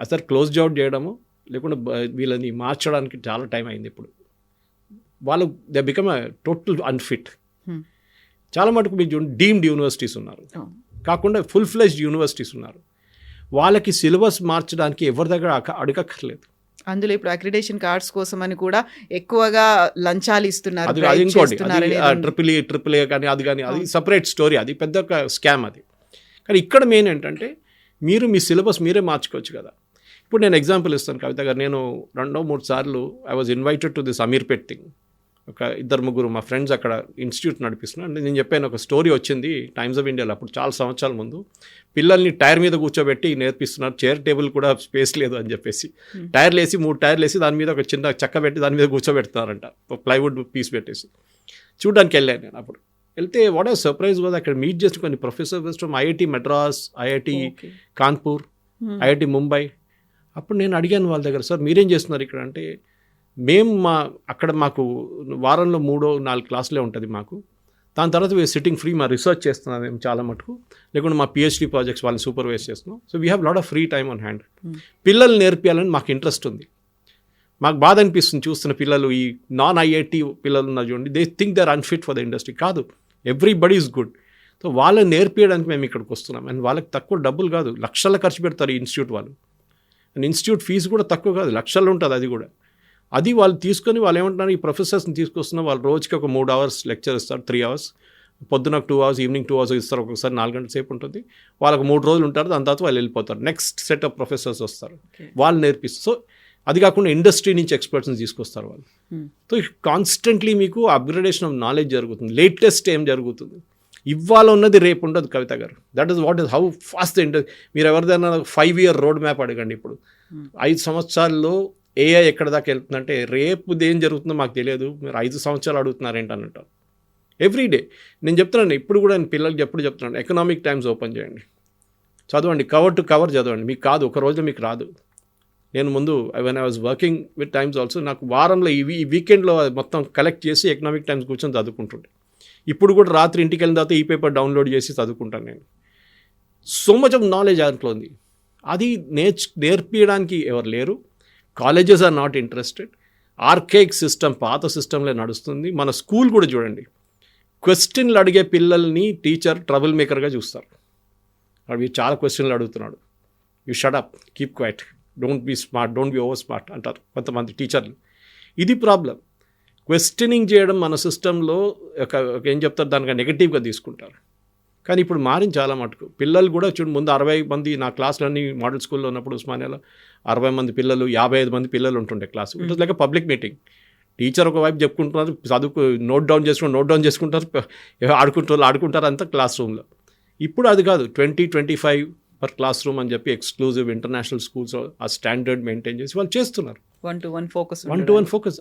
[SPEAKER 2] అసలు క్లోజ్ అవుట్ చేయడము లేకుండా వీళ్ళని మార్చడానికి చాలా టైం అయింది. ఇప్పుడు వాళ్ళు దే బికమ్ టోటల్ అన్ఫిట్. చాలా మటుకు మీకు డీమ్డ్ యూనివర్సిటీస్ ఉన్నారు, కాకుండా ఫుల్ ఫ్లెజ్డ్ యూనివర్సిటీస్ ఉన్నారు. వాళ్ళకి సిలబస్ మార్చడానికి ఎవరి దగ్గర అడగక్కర్లేదు.
[SPEAKER 1] అందులో ఇప్పుడు అక్రిడేషన్ కార్డ్స్ కోసం అని కూడా ఎక్కువగా లంచాలు ఇస్తున్నారు,
[SPEAKER 2] అది
[SPEAKER 1] bribe
[SPEAKER 2] ఇంకోటి
[SPEAKER 1] చేస్తున్నారు
[SPEAKER 2] అది
[SPEAKER 1] అనేది ఉంది.
[SPEAKER 2] ట్రిపుల్ ఏ కానీ అది కానీ అది సపరేట్ స్టోరీ, అది పెద్ద ఒక స్కామ్ అది. కానీ ఇక్కడ మెయిన్ ఏంటంటే మీరు మీ సిలబస్ మీరే మార్చుకోవచ్చు కదా. ఇప్పుడు నేను ఎగ్జాంపుల్ ఇస్తాను కవిత గారు. నేను 2-3 సార్లు I was invited to this Ameerpet thing. ఒక 2-3 మా ఫ్రెండ్స్ అక్కడ ఇన్స్టిట్యూట్ నడిపిస్తున్నారు. నేను చెప్పాను ఒక స్టోరీ వచ్చింది టైమ్స్ ఆఫ్ ఇండియాలో అప్పుడు చాలా సంవత్సరాల ముందు. పిల్లల్ని టైర్ మీద కూర్చోబెట్టి నేర్పిస్తున్నారు, చైర్ టేబుల్ కూడా స్పేస్ లేదు అని చెప్పేసి టైర్లు వేసి 3 టైర్లు వేసి దాని మీద ఒక చిన్న చెక్క పెట్టి దాని మీద కూర్చోబెడుతున్నారంట, ప్లైవుడ్ పీస్ పెట్టేసి. చూడడానికి వెళ్ళాను నేను. అప్పుడు వెళ్తే వాట్ ఆర్ సర్ప్రైజ్ వాజ్ అక్కడ మీట్ చేసిన కొన్ని professors from IIT Madras, IIT Kanpur, IIT Mumbai. అప్పుడు నేను అడిగాను వాళ్ళ దగ్గర, సార్ మీరేం చేస్తున్నారు ఇక్కడ అంటే, మేము అక్కడ మాకు వారంలో 3-4 క్లాసులే ఉంటుంది మాకు. దాని తర్వాత వీఆర్ సిట్టింగ్ ఫ్రీ, మా రీసెర్చ్ చేస్తున్నాం మేము చాలా మటుకు, లేకుంటే మా పిహెచ్డి ప్రాజెక్ట్స్ వాళ్ళని సూపర్వైజ్ చేస్తున్నాం. So we have lot of free time on hand. పిల్లలు నేర్పియాలని మాకు ఇంట్రెస్ట్ ఉంది. మాకు బాధ అనిపిస్తుంది చూస్తున్న పిల్లలు, ఈ నాన్ ఐఐటి పిల్లలు ఉన్నారు చూడండి, they think they are unfit for the industry. కాదు, ఎవ్రీబడి ఈజ్ గుడ్. సో వాళ్ళని నేర్పించడానికి మేము ఇక్కడికి వస్తున్నాం. అండ్ వాళ్ళకి తక్కువ డబ్బులు కాదు, లక్షల ఖర్చు పెడతారు ఈ ఇన్స్టిట్యూట్ వాళ్ళు. అండ్ ఇన్స్టిట్యూట్ ఫీజు కూడా తక్కువ కాదు, లక్షల్లో ఉంటుంది అది కూడా. అది వాళ్ళు తీసుకొని వాళ్ళు ఏమంటున్నారు, ఈ ప్రొఫెసర్స్ని తీసుకొస్తున్నా వాళ్ళు రోజుకి ఒక 3 hours లెక్చర్ ఇస్తారు, 3 hours, పొద్దున 2 hours, ఈవినింగ్ 2 hours ఇస్తారు. ఒక్కొక్కసారి 4 గంటల సేపు ఉంటుంది. వాళ్ళకి 3 రోజులు ఉంటారు, దాని తర్వాత వాళ్ళు వెళ్ళిపోతారు. నెక్స్ట్ సెట్ ఆఫ్ ప్రొఫెసర్స్ వస్తారు, వాళ్ళు నేర్పిస్తారు. సో అది కాకుండా ఇండస్ట్రీ నుంచి ఎక్స్పర్ట్స్ని తీసుకొస్తారు వాళ్ళు. సో కాన్స్టెంట్లీ మీకు అప్గ్రేడేషన్ ఆఫ్ నాలెడ్జ్ జరుగుతుంది. లేటెస్ట్ ఏం జరుగుతుంది ఇవాళ ఉన్నది రేపు ఉండదు కవిత గారు. That is what is how fast the industry. మీరు ఎవరిదైనా 5-year రోడ్ మ్యాప్ అడగండి. ఇప్పుడు 5 సంవత్సరాల్లో ఏఐ ఎక్కడ దాకా వెళ్తుందంటే, రేపు ఏం జరుగుతుందో మాకు తెలియదు, మీరు 5 సంవత్సరాలు అడుగుతున్నారు ఏంటంటారు ఎవ్రీడే. నేను చెప్తున్నాను, ఇప్పుడు కూడా నేను పిల్లలకి ఎప్పుడు చెప్తున్నాను, ఎకనామిక్ టైమ్స్ ఓపెన్ చేయండి, చదవండి, కవర్ టు కవర్ చదవండి. మీకు కాదు, ఒక రోజులో మీకు రాదు. నేను ముందు when I was working with times also, నాకు వారంలో ఈ వీకెండ్లో మొత్తం కలెక్ట్ చేసి ఎకనామిక్ టైమ్స్ కూర్చొని చదువుకుంటుండే. ఇప్పుడు కూడా రాత్రి ఇంటికి వెళ్ళిన తర్వాత ఈ పేపర్ డౌన్లోడ్ చేసి చదువుకుంటాను నేను. సో మచ్ ఆఫ్ నాలెడ్జ్ దాంట్లో ఉంది. అది నేర్పించడానికి ఎవరు లేరు. Colleges are not interested. Archaic system, పాత సిస్టంలో నడుస్తుంది. మన స్కూల్ కూడా చూడండి, క్వశ్చన్లు అడిగే పిల్లల్ని టీచర్ ట్రబుల్ మేకర్గా చూస్తారు. అవి చాలా క్వశ్చన్లు అడుగుతున్నాడు, you shut up, keep quiet, don't be smart, don't be over smart అంటారు కొంతమంది టీచర్లు. ఇది ప్రాబ్లం. క్వశ్చనింగ్ చేయడం మన సిస్టంలో ఒక ఏం చెప్తారు, దానికి నెగిటివ్గా తీసుకుంటారు. కానీ ఇప్పుడు మారింది చాలా మటుకు. పిల్లలు కూడా చూడు, ముందు 60 మంది నా క్లాసులన్నీ మోడల్ స్కూల్లో ఉన్నప్పుడు ఉస్మానియాలో 60 మంది పిల్లలు, 55 మంది పిల్లలు ఉంటుండే class. It was like public meeting. Teacher ఒకవైపు చెప్పుకుంటున్నారు, చదువుకు నోట్ డౌన్ చేసుకుంటారు, ఆడుకుంటారు అంతా క్లాస్ రూమ్లో. ఇప్పుడు అది కాదు, 20-25 పర్ క్లాస్ రూమ్ అని చెప్పి ఎక్స్క్లూజివ్ ఇంటర్నేషనల్ స్కూల్స్ ఆ స్టాండర్డ్ మెయింటైన్ చేసి వాళ్ళు చేస్తున్నారు.
[SPEAKER 1] 1-to-1 focus.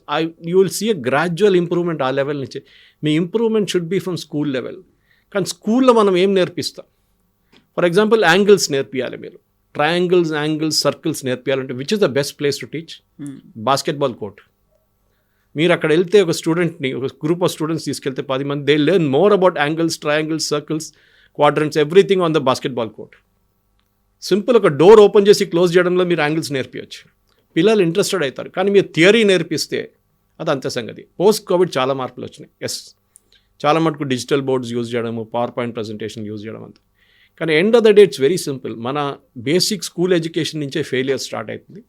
[SPEAKER 2] You will see a gradual improvement ఆ లెవెల్ నుంచి. మీ improvement should be from school level. కానీ స్కూల్లో మనం ఏం నేర్పిస్తాం? ఫర్ ఎగ్జాంపుల్ యాంగిల్స్ నేర్పియాలి మీరు, ట్రయాంగిల్స్, యాంగిల్స్, సర్కిల్స్ నేర్పియాలంటే which is the best place to teach? Basketball court. మీరు అక్కడ వెళ్తే ఒక స్టూడెంట్ని, ఒక గ్రూప్ ఆఫ్ స్టూడెంట్స్ తీసుకెళ్తే 10 మంది, they learn more about angles, triangles, circles, quadrants, everything on the basketball court. Simple ఒక డోర్ ఓపెన్ చేసి క్లోజ్ చేయడంలో మీరు యాంగిల్స్ నేర్పించచ్చు. పిల్లలు ఇంట్రెస్టెడ్ అవుతారు. కానీ మీరు థియరీ నేర్పిస్తే అది అంతే సంగతి. పోస్ట్ కోవిడ్ చాలా మార్పులు వచ్చినాయి. ఎస్, చాలా మటుకు డిజిటల్ బోర్డ్స్ యూజ్ చేయడము, పవర్ పాయింట్ ప్రజెంటేషన్ యూజ్ చేయడం అంతా. కానీ end of the day it's very simple. మన బేసిక్ స్కూల్ ఎడ్యుకేషన్ నుంచే ఫెయిలియర్ స్టార్ట్ అవుతుంది.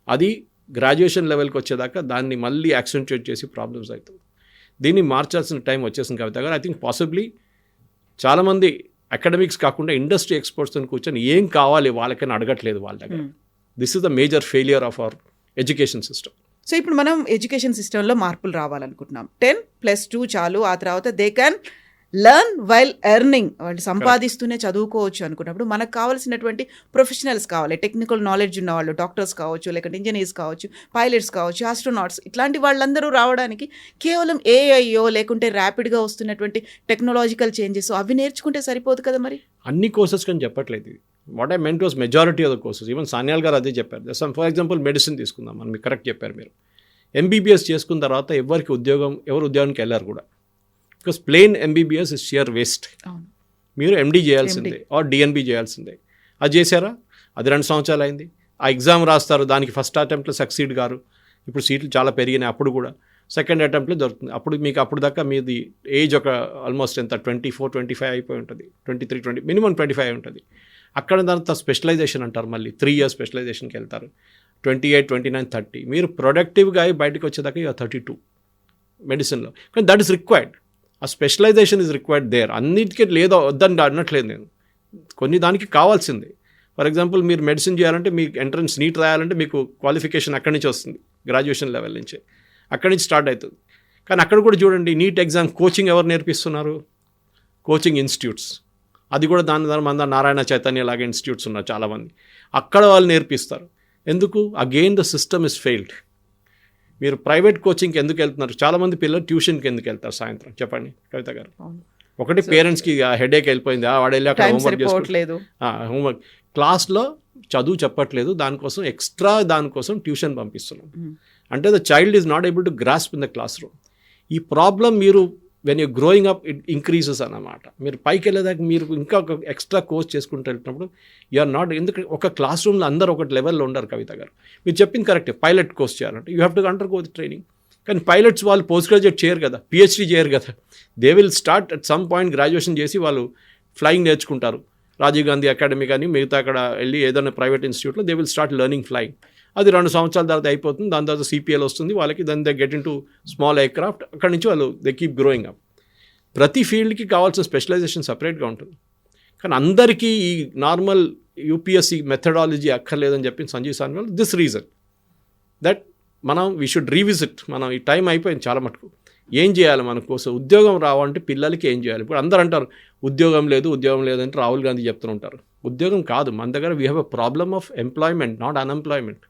[SPEAKER 2] అది గ్రాడ్యుయేషన్ లెవెల్కి వచ్చేదాకా దాన్ని మళ్ళీ యాక్సెంట్రేట్ చేసి ప్రాబ్లమ్స్ అవుతుంది. దీన్ని మార్చాల్సిన టైం వచ్చేసింది కవిత గారు. ఐ థింక్ పాసిబ్లీ చాలామంది అకాడమిక్స్ కాకుండా ఇండస్ట్రీ ఎక్స్పర్ట్స్తో కూర్చొని ఏం కావాలి వాళ్ళకైనా అడగట్లేదు వాళ్ళ దగ్గర. This is the major failure of our education system.
[SPEAKER 1] So ఇప్పుడు మనం ఎడ్యుకేషన్ సిస్టంలో మార్పులు రావాలనుకుంటున్నాం. 10+2 చాలు, ఆ తర్వాత they can learn while earning, వాళ్ళు సంపాదిస్తూనే చదువుకోవచ్చు అనుకున్నప్పుడు మనకు కావాల్సినటువంటి ప్రొఫెషనల్స్ కావాలి. టెక్నికల్ నాలెడ్జ్ ఉన్న వాళ్ళు, డాక్టర్స్ కావచ్చు, లేకపోతే ఇంజనీర్స్ కావచ్చు, పైలట్స్ కావచ్చు, ఆస్ట్రోనాట్స్, ఇట్లాంటి వాళ్ళందరూ రావడానికి కేవలం ఏఐయో లేకుంటే ర్యాపిడ్గా వస్తున్నటువంటి టెక్నాలజికల్ చేంజెస్ అవి నేర్చుకుంటే సరిపోదు కదా మరి?
[SPEAKER 2] అన్ని కోర్సెస్ కానీ చెప్పట్లేదు ఇది. What I meant was majority of the courses. Even Sanyal గారు అదే చెప్పారు. ఫర్ ఎగ్జాంపుల్ మెడిసిన్ తీసుకుందాం మనం, మీరు కరెక్ట్ చెప్పారు. మీరు ఎంబీబీఎస్ చేసుకున్న తర్వాత ఎవరు ఉద్యోగానికి వెళ్ళారు కూడా. Because plain MBBS is sheer waste. మీరు ఎండీ చేయాల్సిందే ఆర్ డిఎన్బీ చేయాల్సిందే. అది చేశారా? అది 2 సంవత్సరాలు అయింది. ఆ ఎగ్జామ్ రాస్తారు, దానికి ఫస్ట్ అటెంప్ట్లో సక్సీడ్ గారు. ఇప్పుడు సీట్లు చాలా పెరిగినాయి. అప్పుడు కూడా సెకండ్ అటెంప్ట్లో దొరుకుతుంది. అప్పుడు దాకా మీది ఏజ్ ఒక ఆల్మోస్ట్ ఎంత 24-25 అయిపోయి ఉంటుంది, 23-20 మినిమం 25 ఉంటుంది. అక్కడ దాంతో స్పెషలైజేషన్ అంటారు, మళ్ళీ 3 years స్పెషలైజేషన్కి వెళ్తారు. 28, 29, 30. మీరు ప్రొడక్టివ్గా అయి బయటకు వచ్చేదాకా ఇక 32 మెడిసిన్లో. కానీ దట్ ఈస్ రిక్వైర్డ్. ఆ స్పెషలైజేషన్ ఈజ్ రిక్వైర్డ్ దేర్. అన్నిటికీ లేదో వద్దని అనట్లేదు నేను. కొన్ని దానికి కావాల్సిందే. ఫర్ ఎగ్జాంపుల్ మీరు మెడిసిన్ చేయాలంటే మీకు ఎంట్రన్స్ నీట్ రాయాలంటే మీకు క్వాలిఫికేషన్ అక్కడి నుంచి వస్తుంది, గ్రాడ్యుయేషన్ లెవెల్ నుంచి. అక్కడి నుంచి స్టార్ట్ అవుతుంది. కానీ అక్కడ కూడా చూడండి, నీట్ ఎగ్జామ్ కోచింగ్ ఎవరు నేర్పిస్తున్నారు? Coaching institutes. అది కూడా దాని మన నారాయణ చైతన్య లాగా ఇన్స్టిట్యూట్స్ ఉన్నారు చాలామంది. అక్కడ వాళ్ళు నేర్పిస్తారు. ఎందుకు? Again the system is failed. మీరు ప్రైవేట్ కోచింగ్కి ఎందుకు వెళ్తున్నారు? చాలామంది పిల్లలు ట్యూషన్కి ఎందుకు వెళ్తారు సాయంత్రం? చెప్పండి కవిత గారు. ఒకటి పేరెంట్స్కి హెడేక్ వెళ్ళిపోయింది, వాడు వెళ్ళి అక్కడ హోంవర్క్ చేసుకోవట్లేదు, హోంవర్క్ క్లాస్లో చదువు చెప్పట్లేదు, దానికోసం ఎక్స్ట్రా దానికోసం ట్యూషన్ పంపిస్తున్నాం. అంటే the child is not able to grasp in the class room. ఈ ప్రాబ్లం మీరు when you growing up it increases అన్నమాట. మీరు పైకి వెళ్ళేదాకా మీరు ఇంకా ఒక ఎక్స్ట్రా కోర్స్ చేసుకుంటూ వెళ్తున్నప్పుడు యూఆర్ నాట్, ఎందుకంటే ఒక క్లాస్ రూమ్లో అందరూ ఒక లెవెల్లో ఉండరు. కవిత గారు మీరు చెప్పింది కరెక్టే. పైలట్ కోర్స్ చేయాలంటే you have to under go the training. కానీ పైలట్స్ వాళ్ళు పోస్ట్ గ్రాడ్యుయేట్ చేయరు కదా, పిహెచ్డీ చేయరు కదా. They will start at some point graduation చేసి వాళ్ళు ఫ్లయింగ్ నేర్చుకుంటారు. రాజీవ్ గాంధీ అకాడమీ కానీ మిగతా అక్కడ వెళ్ళి ఏదైనా ప్రైవేట్ ఇన్స్టిట్యూట్లో they will start learning flying. అది 2 సంవత్సరాల తర్వాత అయిపోతుంది. దాని తర్వాత సిపిఎల్ వస్తుంది వాళ్ళకి. Then they get in to small aircraft. అక్కడి నుంచి వాళ్ళు దే కీప్ గ్రోయింగ్ అప్. ప్రతి ఫీల్డ్కి కావాల్సిన స్పెషలైజేషన్ సపరేట్గా ఉంటుంది. కానీ అందరికీ ఈ నార్మల్ యూపీఎస్సీ మెథడాలజీ అక్కర్లేదని చెప్పి Sanjeev Sanyal this reason that we should revisit. మనం ఈ టైం అయిపోయింది చాలా మటుకు. ఏం చేయాలి మన కోసం? ఉద్యోగం రావాలంటే పిల్లలకి ఏం చేయాలి? ఇప్పుడు అందరూ అంటారు ఉద్యోగం లేదంటే రాహుల్ గాంధీ చెప్తుంటారు. ఉద్యోగం కాదు, మన దగ్గర we have a problem of employment, not unemployment.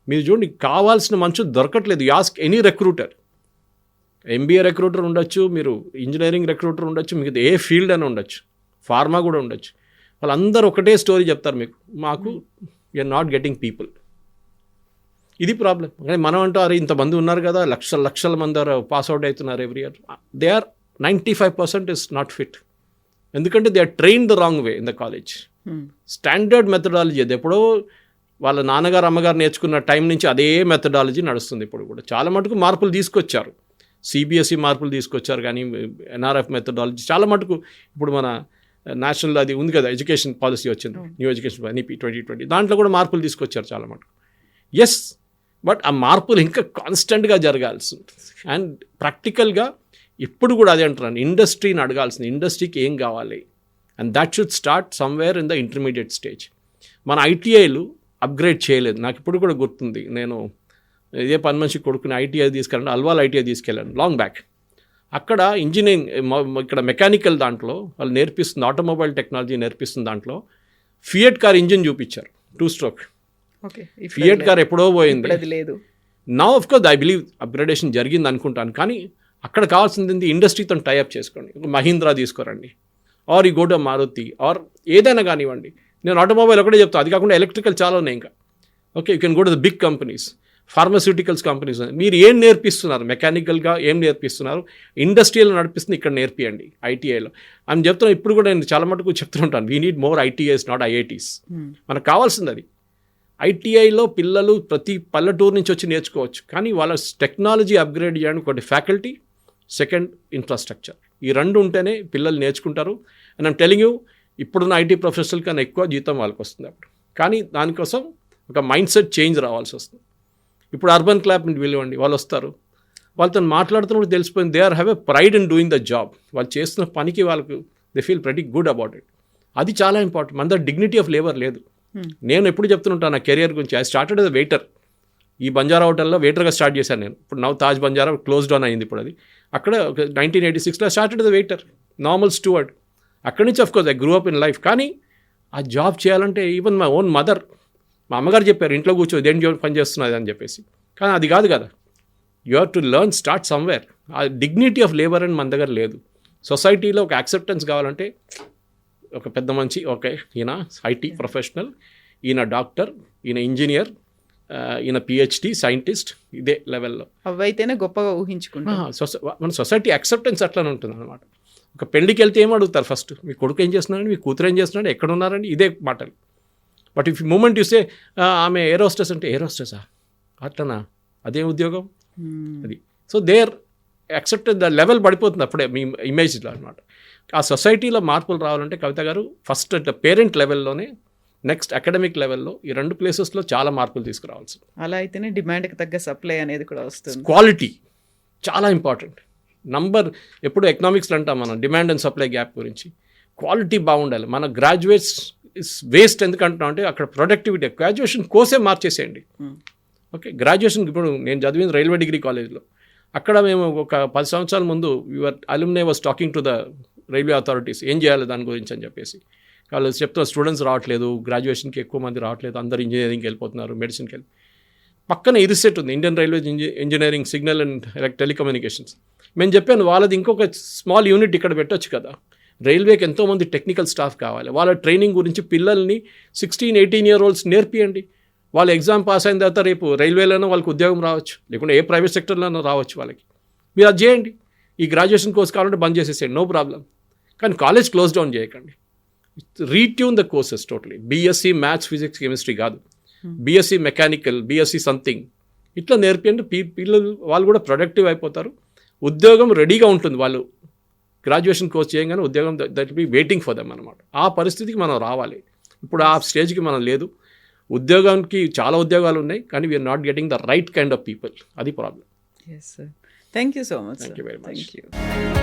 [SPEAKER 2] మీరు చూడండి, కావాల్సిన మనుషులు దొరకట్లేదు. Ask any recruiter. MBA recruiter ఉండొచ్చు, మీరు ఇంజనీరింగ్ రిక్రూటర్ ఉండొచ్చు, మీకు ఏ ఫీల్డ్ అని ఉండొచ్చు, ఫార్మా కూడా ఉండొచ్చు. వాళ్ళందరూ ఒకటే స్టోరీ చెప్తారు మీకు, మాకు యూఆర్ నాట్ గెటింగ్ పీపుల్. ఇది ప్రాబ్లం. కానీ మనం అంటారు ఇంతమంది ఉన్నారు కదా, లక్షల మంది పాస్అవుట్ అవుతున్నారు every year. They are 95% is not fit. ఎందుకంటే they are trained the wrong way in the college. Standard methodology అది ఎప్పుడో వాళ్ళ నాన్నగారు అమ్మగారు నేర్చుకున్న టైం నుంచి అదే మెథడాలజీ నడుస్తుంది ఇప్పుడు కూడా. చాలా మటుకు మార్పులు తీసుకొచ్చారు, సిబిఎస్ఈ మార్పులు తీసుకొచ్చారు, కానీ ఎన్ఆర్ఎఫ్ మెథడాలజీ చాలా మటుకు ఇప్పుడు మన నేషనల్ అది ఉంది కదా, ఎడ్యుకేషన్ పాలసీ వచ్చింది, న్యూ ఎడ్యుకేషన్ ఎన్ఈపీ 2020, దాంట్లో కూడా మార్పులు తీసుకొచ్చారు చాలా మటుకు. ఎస్, బట్ ఆ మార్పులు ఇంకా కాన్స్టెంట్గా జరగాల్సి ఉంటుంది. అండ్ ప్రాక్టికల్గా ఇప్పుడు కూడా అదే అంటున్నాను, ఇండస్ట్రీని అడగాల్సింది, ఇండస్ట్రీకి ఏం కావాలి. And that should start somewhere in the intermediate stage. మన ఐటీఐలు అప్గ్రేడ్ చేయలేదు. నాకు ఇప్పుడు కూడా గుర్తుంది, నేను ఇదే పని మనిషి కొడుకుని ఐటీఐ తీసుకెళ్ళండి, అల్వాల్ ఐటీఐ తీసుకెళ్ళాను లాంగ్ బ్యాక్. అక్కడ ఇంజనీరింగ్, ఇక్కడ మెకానికల్ దాంట్లో వాళ్ళు నేర్పిస్తుంది, ఆటోమొబైల్ టెక్నాలజీ నేర్పిస్తుంది. దాంట్లో ఫియట్ కార్ ఇంజిన్ చూపించారు, 2 స్ట్రోక్. ఫియట్ కార్ ఎప్పుడో పోయింది,
[SPEAKER 1] లేదు.
[SPEAKER 2] నా of course I believe upgradation జరిగింది అనుకుంటాను. కానీ అక్కడ కావాల్సింది ఇండస్ట్రీతో టైఅప్ చేసుకోండి. మహీంద్రా తీసుకోరండి, ఆర్ ఈ గోడ మారుతి, ఆర్ ఏదైనా కానివ్వండి. నేను ఆటోమొబైల్ ఒకటే చెప్తాను, అది కాకుండా ఎలక్ట్రికల్ చాలా ఉన్నాయి ఇంకా. Okay, you can go to the big companies, pharmaceuticals companies. మీరు ఏం నేర్పిస్తున్నారు? మెకానికల్గా ఏం నేర్పిస్తున్నారు? ఇండస్ట్రియల్ నడిపిస్తుంది, ఇక్కడ నేర్పియండి ఐటీఐలో అని చెప్తున్నాను. ఇప్పుడు కూడా నేను చాలా మటుకు చెప్తుంటాను, we need more ITIs, not IITs. మనకు కావాల్సింది అది. ఐటీఐలో పిల్లలు ప్రతి పల్లెటూరు నుంచి వచ్చి నేర్చుకోవచ్చు, కానీ వాళ్ళ టెక్నాలజీ అప్గ్రేడ్ చేయడానికి ఒకటి ఫ్యాకల్టీ, సెకండ్ ఇన్ఫ్రాస్ట్రక్చర్. ఈ 2 ఉంటేనే పిల్లలు నేర్చుకుంటారు. అండ్ ఐమ్ టెలింగ్ యూ, ఇప్పుడున్న ఐటీ ప్రొఫెషనల్ కన్నా ఎక్కువ జీతం వాళ్ళకి వస్తుంది అప్పుడు. కానీ దానికోసం ఒక మైండ్ సెట్ చేంజ్ రావాల్సి వస్తుంది. ఇప్పుడు అర్బన్ క్లాప్ పిలవండి, వాళ్ళు వస్తారు, వాళ్ళతో మాట్లాడుతున్నప్పుడు తెలిసిపోయింది, they are have a pride in doing the job. వాళ్ళు చేస్తున్న పనికి వాళ్ళకు they feel pretty good about it. అది చాలా ఇంపార్టెంట్. మన దగ్గర డిగ్నిటీ ఆఫ్ లేబర్ లేదు. నేను ఎప్పుడు చెప్తుంటాను నా కెరియర్ గురించి, ఐ స్టార్టెడ్ ఎస్ వెయిటర్. ఈ బంజారా హోటల్లో వెయిటర్గా స్టార్ట్ చేశాను నేను. ఇప్పుడు now Taj Banjara close down అయింది ఇప్పుడు అది. అక్కడ 1986లో started as waiter, normal steward. అక్కడి నుంచి of course I grew up in life. కానీ ఆ జాబ్ చేయాలంటే ఈవెన్ మై ఓన్ మదర్, మా అమ్మగారు చెప్పారు, ఇంట్లో కూర్చో దేని పని చేస్తున్నది అని చెప్పేసి. కానీ అది కాదు కదా, you have to learn start somewhere. ఆ డిగ్నిటీ ఆఫ్ లేబర్ అని మన దగ్గర లేదు. సొసైటీలో ఒక యాక్సెప్టెన్స్ కావాలంటే ఒక పెద్ద మంచి, ఓకే ఈయన ఐటీ ప్రొఫెషనల్, ఈయన డాక్టర్, ఈయన ఇంజనీర్, ఈయన పిహెచ్డి సైంటిస్ట్, ఇదే లెవెల్లో
[SPEAKER 1] అవైతేనే గొప్పగా ఊహించుకుంటాం.
[SPEAKER 2] మన సొసైటీ యాక్సెప్టెన్స్ అట్లనే ఉంటుంది అనమాట. ఒక పెళ్లికి వెళ్తే ఏం అడుగుతారు ఫస్ట్, మీ కొడుకు ఏం చేస్తున్నాడు, మీ కూతురు ఏం చేస్తున్నాడు, ఎక్కడ ఉన్నారండి, ఇదే మాటలు. బట్ ఇఫ్ మూమెంట్ చూస్తే ఆమె ఎయిర్ హోస్టెస్ అంటే ఎయిర్ హోస్టెసా, అట్లనా, అదే ఉద్యోగం అది. So their accepted the level పడిపోతుంది అప్పుడే మీ ఇమేజ్లో అనమాట. ఆ సొసైటీలో మార్పులు రావాలంటే కవిత గారు ఫస్ట్ అట్లా పేరెంట్ లెవెల్లోనే నెక్స్ట్ అకాడమిక్ లెవెల్లో ఈ 2 ప్లేసెస్లో చాలా మార్పులు తీసుకురావాల్సి.
[SPEAKER 1] అలా అయితేనే డిమాండ్కి తగ్గ సప్లై అనేది కూడా వస్తుంది.
[SPEAKER 2] క్వాలిటీ చాలా ఇంపార్టెంట్. ఎప్పుడు ఎకనామిక్స్లో అంటాం మనం డిమాండ్ అండ్ సప్లై గ్యాప్ గురించి. క్వాలిటీ బాగుండాలి. మన గ్రాడ్యుయేట్స్ వేస్ట్ ఎందుకంటున్నాం అంటే అక్కడ ప్రొడక్టివిటీ గ్రాడ్యుయేషన్ కోర్సే మార్చేసేయండి. ఓకే, గ్రాడ్యుయేషన్ ఇప్పుడు నేను చదివింది రైల్వే డిగ్రీ కాలేజ్లో. అక్కడ మేము ఒక 10 సంవత్సరాల ముందు alumni was talking to the railway authorities ఏం చేయాలి దాని గురించి అని చెప్పేసి. వాళ్ళు చెప్తున్నారు స్టూడెంట్స్ రావట్లేదు, గ్రాడ్యుయేషన్కి ఎక్కువ మంది రావట్లేదు, అందరు ఇంజనీరింగ్కి వెళ్ళిపోతున్నారు, మెడిసిన్కి వెళ్ళి. పక్కన ఇరిసెట్ ఉంది, Indian railway engineering signal and telecommunications. మేము చెప్పాను వాళ్ళది ఇంకొక స్మాల్ యూనిట్ ఇక్కడ పెట్టొచ్చు కదా. రైల్వేకి ఎంతోమంది టెక్నికల్ స్టాఫ్ కావాలి. వాళ్ళ ట్రైనింగ్ గురించి పిల్లల్ని 16-18 year olds నేర్పియండి. వాళ్ళు ఎగ్జామ్ పాస్ అయిన తర్వాత రేపు రైల్వేలోనో వాళ్ళకి ఉద్యోగం రావచ్చు, లేకుంటే ఏ ప్రైవేట్ సెక్టర్లోనో రావచ్చు వాళ్ళకి. మీరు అది చేయండి. ఈ గ్రాడ్యుయేషన్ కోర్స్ కావాలంటే బంద్ చేసేసేయండి, నో ప్రాబ్లం. కానీ కాలేజ్ క్లోజ్ డౌన్ చేయకండి. Retune the courses totally. BSc maths, physics, chemistry కాదు, బీఎస్సీ మెకానికల్, బీఎస్సీ సంథింగ్ ఇట్లా నేర్పియండి. పిల్లలు వాళ్ళు కూడా ప్రొడక్టివ్ అయిపోతారు, ఉద్యోగం రెడీగా ఉంటుంది. వాళ్ళు గ్రాడ్యుయేషన్ కోర్స్ చేయగానే ఉద్యోగం that be waiting for them అనమాట. ఆ పరిస్థితికి మనం రావాలి. ఇప్పుడు ఆ స్టేజ్కి మనం లేదు. ఉద్యోగానికి చాలా ఉద్యోగాలు ఉన్నాయి, కానీ we're not getting the right kind of people. అది problem.
[SPEAKER 1] Yes, sir. Thank you so much.
[SPEAKER 2] Thank you very much.
[SPEAKER 1] Thank you.